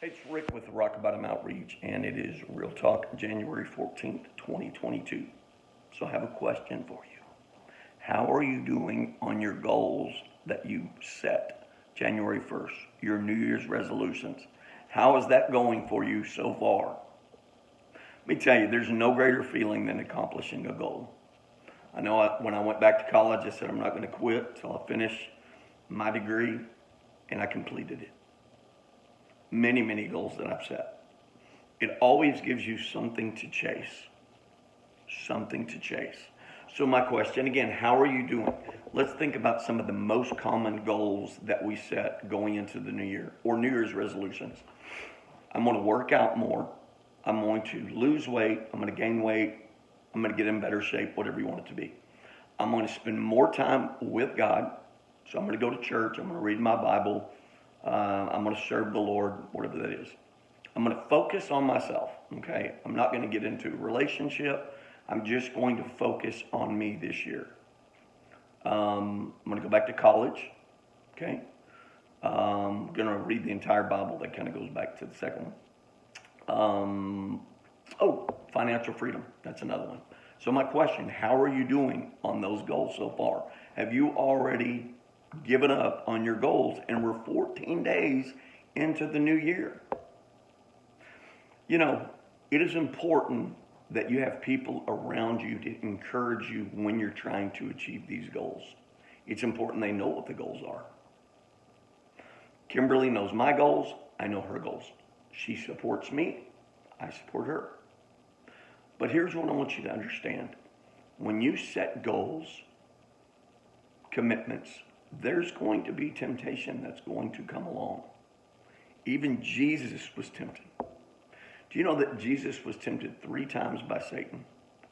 It's Rick with the Rock Bottom Outreach, and it is Real Talk, January 14th, 2022. So I have a question for you. How are you doing on your goals that you set January 1st, your New Year's resolutions? How is that going for you so far? Let me tell you, there's no greater feeling than accomplishing a goal. I know when I went back to college, I said I'm not going to quit till I finish my degree, and I completed it. Many goals that I've set. It always gives you something to chase. Something to chase. So my question again, how are you doing? Let's think about some of the most common goals that we set going into the new year or New Year's resolutions. I'm going to work out more. I'm going to lose weight. I'm going to gain weight. I'm going to get in better shape, whatever you want it to be. I'm going to spend more time with God. So I'm going to go to church. I'm going to read my Bible. I'm going to serve the Lord, whatever that is. I'm going to focus on myself, okay? I'm not going to get into a relationship. I'm just going to focus on me this year. I'm going to go back to college, okay? I'm going to read the entire Bible. That kind of goes back to the second one. Financial freedom. That's another one. So my question, how are you doing on those goals so far? Have you already given up on your goals and we're 14 days into the new year? You know, it is important that you have people around you to encourage you when you're trying to achieve these goals. It's important they know what the goals are. Kimberly knows my goals. I know her goals. She supports me. I support her. But here's what I want you to understand. When you set goals, commitments, there's going to be temptation that's going to come along. Even Jesus was tempted. Do you know that Jesus was tempted 3 times by Satan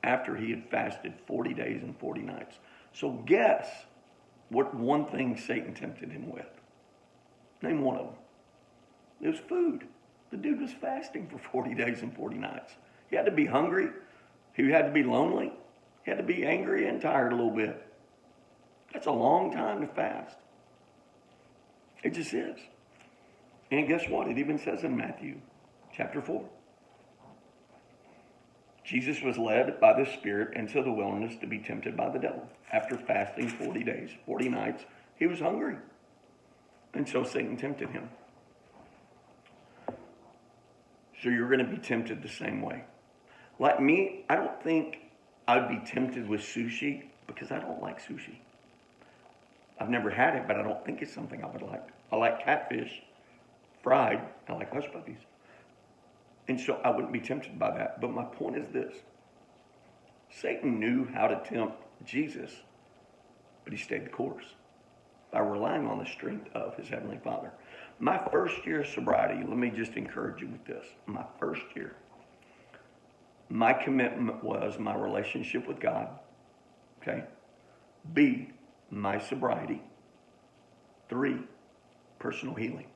after he had fasted 40 days and 40 nights? So guess what one thing Satan tempted him with. Name one of them. It was food. The dude was fasting for 40 days and 40 nights. He had to be hungry. He had to be lonely. He had to be angry and tired a little bit. That's a long time to fast. It just is. And guess what? It even says in Matthew chapter 4. Jesus was led by the Spirit into the wilderness to be tempted by the devil. After fasting 40 days, 40 nights, he was hungry. And so Satan tempted him. So you're going to be tempted the same way. Like me, I don't think I'd be tempted with sushi because I don't like sushi. I've never had it, but I don't think it's something I would like. I like catfish, fried. I like hush puppies. And so I wouldn't be tempted by that. But my point is this. Satan knew how to tempt Jesus, but he stayed the course by relying on the strength of his Heavenly Father. My first year of sobriety, let me just encourage you with this. My first year, my commitment was my relationship with God, okay? B, my sobriety. 3, personal healing.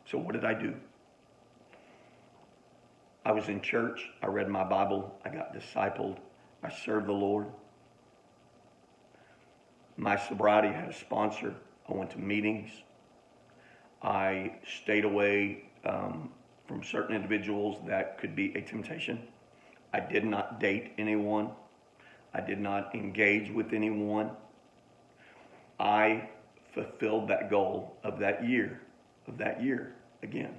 So what did I do? I was in church. I read my Bible. I got discipled. I served the Lord. My sobriety had a sponsor. I went to meetings. I stayed away from certain individuals that could be a temptation. I did not date anyone. I did not engage with anyone. I fulfilled that goal of that year, again.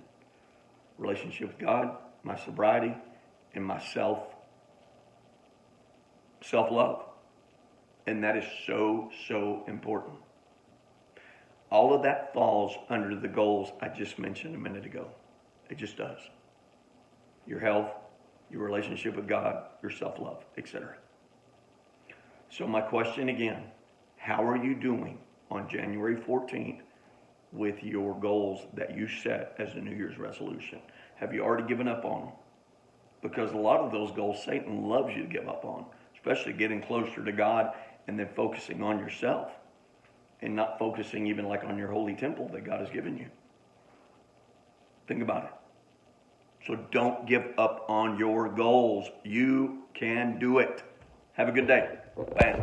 Relationship with God, my sobriety, and my self-love. And that is so important. All of that falls under the goals I just mentioned a minute ago. It just does. Your health, your relationship with God, your self-love, etc. So my question again, how are you doing on January 14th with your goals that you set as a New Year's resolution? Have you already given up on them? Because a lot of those goals Satan loves you to give up on, especially getting closer to God and then focusing on yourself and not focusing even like on your holy temple that God has given you. Think about it. So don't give up on your goals. You can do it. Have a good day. Bam.